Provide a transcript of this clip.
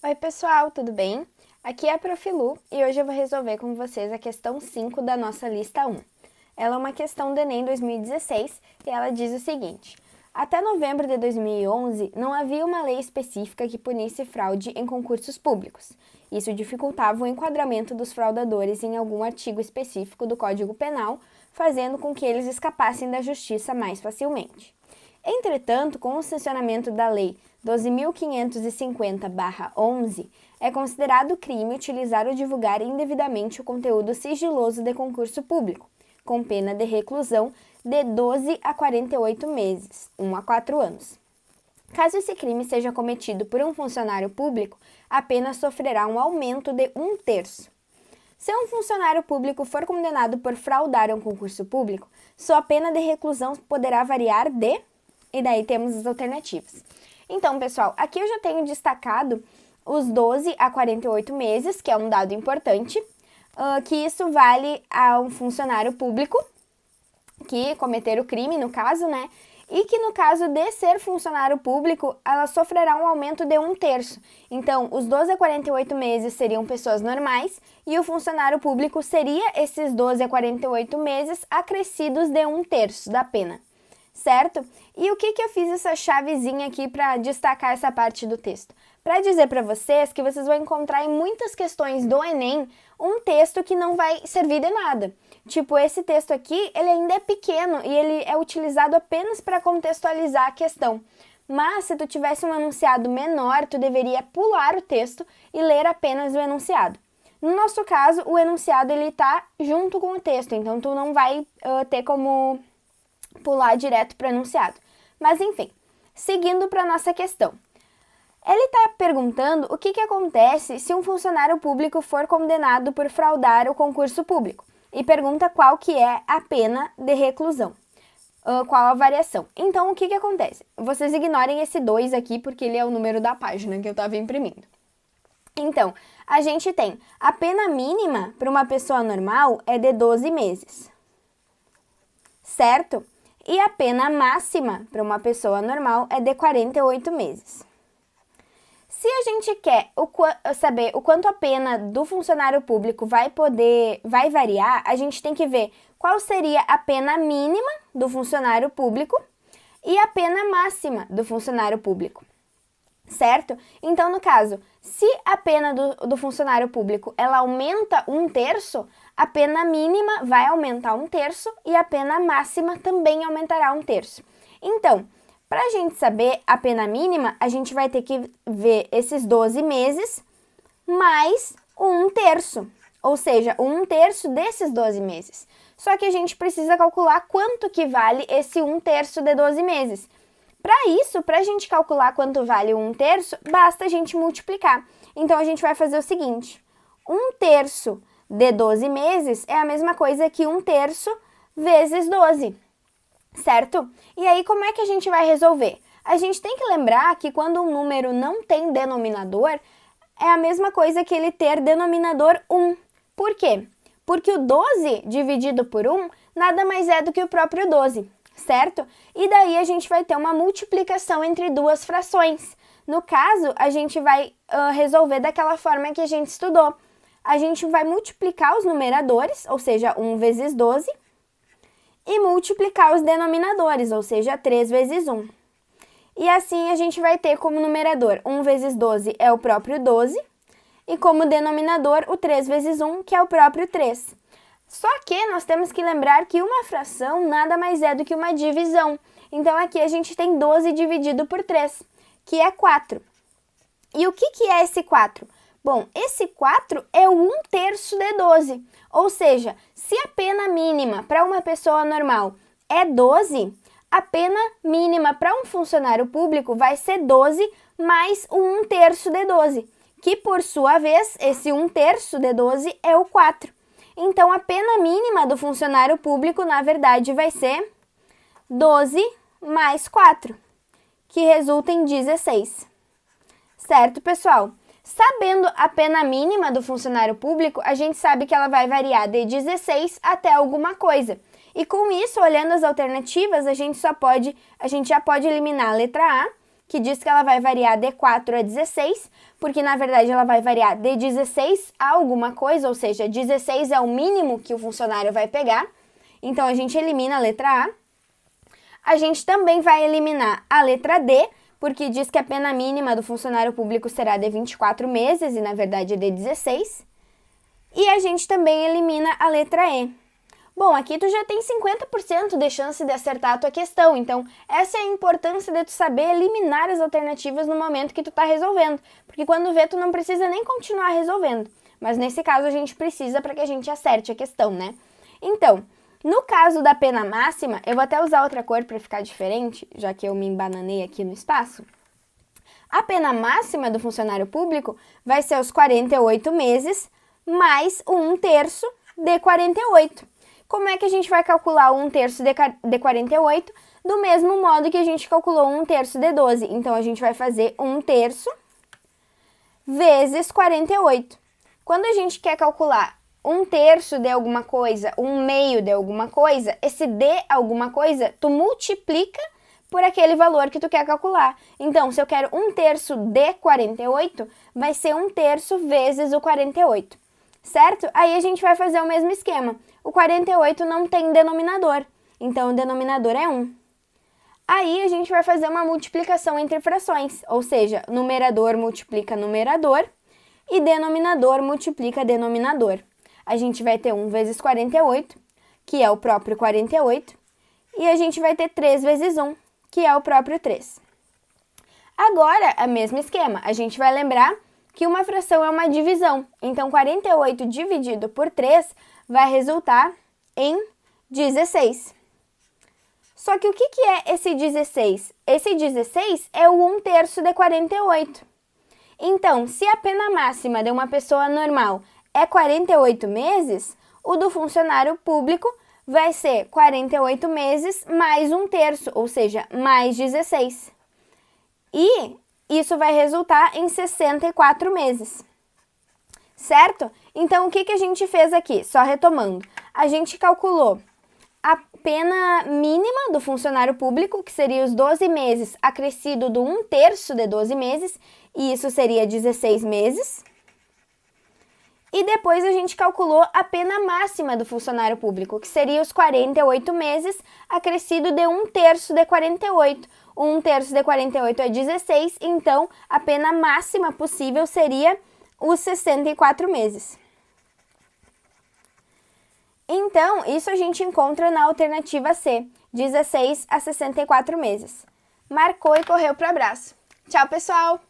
Oi pessoal, tudo bem? Aqui é a Profilu e hoje eu vou resolver com vocês a questão 5 da nossa lista 1. Ela é uma questão do Enem 2016 e ela diz o seguinte: até novembro de 2011 não havia uma lei específica que punisse fraude em concursos públicos. Isso dificultava o enquadramento dos fraudadores em algum artigo específico do Código Penal, fazendo com que eles escapassem da justiça mais facilmente. Entretanto, com o sancionamento da Lei 12.550/11, é considerado crime utilizar ou divulgar indevidamente o conteúdo sigiloso de concurso público, com pena de reclusão de 12 a 48 meses, 1 a 4 anos. Caso esse crime seja cometido por um funcionário público, a pena sofrerá um aumento de 1/3. Se um funcionário público for condenado por fraudar um concurso público, sua pena de reclusão poderá variar de... E daí temos as alternativas. Então, pessoal, aqui eu já tenho destacado os 12 a 48 meses, que é um dado importante, que isso vale a um funcionário público que cometer o crime, no caso, né? E que no caso de ser funcionário público, ela sofrerá um aumento de 1/3. Então, os 12 a 48 meses seriam pessoas normais e o funcionário público seria esses 12 a 48 meses acrescidos de 1/3 da pena. Certo? E o que eu fiz essa chavezinha aqui para destacar essa parte do texto? Para dizer para vocês que vocês vão encontrar em muitas questões do Enem um texto que não vai servir de nada. Tipo, esse texto aqui, ele ainda é pequeno e ele é utilizado apenas para contextualizar a questão. Mas se tu tivesse um enunciado menor, tu deveria pular o texto e ler apenas o enunciado. No nosso caso, o enunciado ele tá junto com o texto, então tu não vai ter como pular direto para o enunciado. Mas enfim, seguindo para a nossa questão. Ele está perguntando o que acontece se um funcionário público for condenado por fraudar o concurso público e pergunta qual que é a pena de reclusão, qual a variação. Então, o que acontece? Vocês ignorem esse 2 aqui porque ele é o número da página que eu estava imprimindo. Então, a gente tem a pena mínima para uma pessoa normal é de 12 meses, certo? E a pena máxima para uma pessoa normal é de 48 meses. Se a gente quer saber o quanto a pena do funcionário público vai variar, a gente tem que ver qual seria a pena mínima do funcionário público e a pena máxima do funcionário público. Certo? Então, no caso, se a pena do funcionário público ela aumenta 1/3, a pena mínima vai aumentar 1/3 e a pena máxima também aumentará 1/3. Então, para a gente saber a pena mínima, a gente vai ter que ver esses 12 meses mais o 1/3, ou seja, o 1/3 desses 12 meses. Só que a gente precisa calcular quanto que vale esse 1/3 de 12 meses. Para isso, para a gente calcular quanto vale o 1/3, basta a gente multiplicar. Então, a gente vai fazer o seguinte: 1/3 de 12 meses é a mesma coisa que 1/3 vezes 12, certo? E aí, como é que a gente vai resolver? A gente tem que lembrar que quando um número não tem denominador, é a mesma coisa que ele ter denominador 1. Por quê? Porque o 12 dividido por 1 nada mais é do que o próprio 12. Certo? E daí a gente vai ter uma multiplicação entre duas frações. No caso, a gente vai resolver daquela forma que a gente estudou. A gente vai multiplicar os numeradores, ou seja, 1 vezes 12, e multiplicar os denominadores, ou seja, 3 vezes 1. E assim a gente vai ter como numerador 1 vezes 12 é o próprio 12, e como denominador o 3 vezes 1, que é o próprio 3. Só que nós temos que lembrar que uma fração nada mais é do que uma divisão. Então, aqui a gente tem 12 dividido por 3, que é 4. E o que é esse 4? Bom, esse 4 é o 1/3 de 12. Ou seja, se a pena mínima para uma pessoa normal é 12, a pena mínima para um funcionário público vai ser 12 mais o 1/3 de 12, que por sua vez, esse 1/3 de 12 é o 4. Então, a pena mínima do funcionário público, na verdade, vai ser 12 mais 4, que resulta em 16. Certo, pessoal? Sabendo a pena mínima do funcionário público, a gente sabe que ela vai variar de 16 até alguma coisa. E com isso, olhando as alternativas, a gente já pode eliminar a letra A, que diz que ela vai variar de 4 a 16, porque na verdade ela vai variar de 16 a alguma coisa, ou seja, 16 é o mínimo que o funcionário vai pegar. Então a gente elimina a letra A. A gente também vai eliminar a letra D, porque diz que a pena mínima do funcionário público será de 24 meses e na verdade é de 16. E a gente também elimina a letra E. Bom, aqui tu já tem 50% de chance de acertar a tua questão, então essa é a importância de tu saber eliminar as alternativas no momento que tu tá resolvendo, porque quando vê tu não precisa nem continuar resolvendo, mas nesse caso a gente precisa para que a gente acerte a questão, né? Então, no caso da pena máxima, eu vou até usar outra cor para ficar diferente, já que eu me embananei aqui no espaço. A pena máxima do funcionário público vai ser os 48 meses mais o 1/3 de 48. Como é que a gente vai calcular o 1/3 de 48? Do mesmo modo que a gente calculou o 1/3 de 12. Então, a gente vai fazer 1/3 vezes 48. Quando a gente quer calcular 1/3 de alguma coisa, 1/2 de alguma coisa, esse de alguma coisa, tu multiplica por aquele valor que tu quer calcular. Então, se eu quero 1/3 de 48, vai ser 1/3 vezes o 48. Certo? Aí a gente vai fazer o mesmo esquema. O 48 não tem denominador, então o denominador é 1. Aí a gente vai fazer uma multiplicação entre frações, ou seja, numerador multiplica numerador e denominador multiplica denominador. A gente vai ter 1 vezes 48, que é o próprio 48, e a gente vai ter 3 vezes 1, que é o próprio 3. Agora, é o mesmo esquema, a gente vai lembrar que uma fração é uma divisão. Então, 48 dividido por 3 vai resultar em 16. Só que o que é esse 16? Esse 16 é o 1/3 de 48. Então, se a pena máxima de uma pessoa normal é 48 meses, o do funcionário público vai ser 48 meses mais 1/3, ou seja, mais 16. E isso vai resultar em 64 meses, certo? Então, o que a gente fez aqui? Só retomando, a gente calculou a pena mínima do funcionário público, que seria os 12 meses acrescido do 1/3 de 12 meses, e isso seria 16 meses. E depois a gente calculou a pena máxima do funcionário público, que seria os 48 meses acrescido de 1/3 de 48. 1/3 de 48 é 16, então a pena máxima possível seria os 64 meses. Então, isso a gente encontra na alternativa C, 16 a 64 meses. Marcou e correu para o abraço. Tchau, pessoal!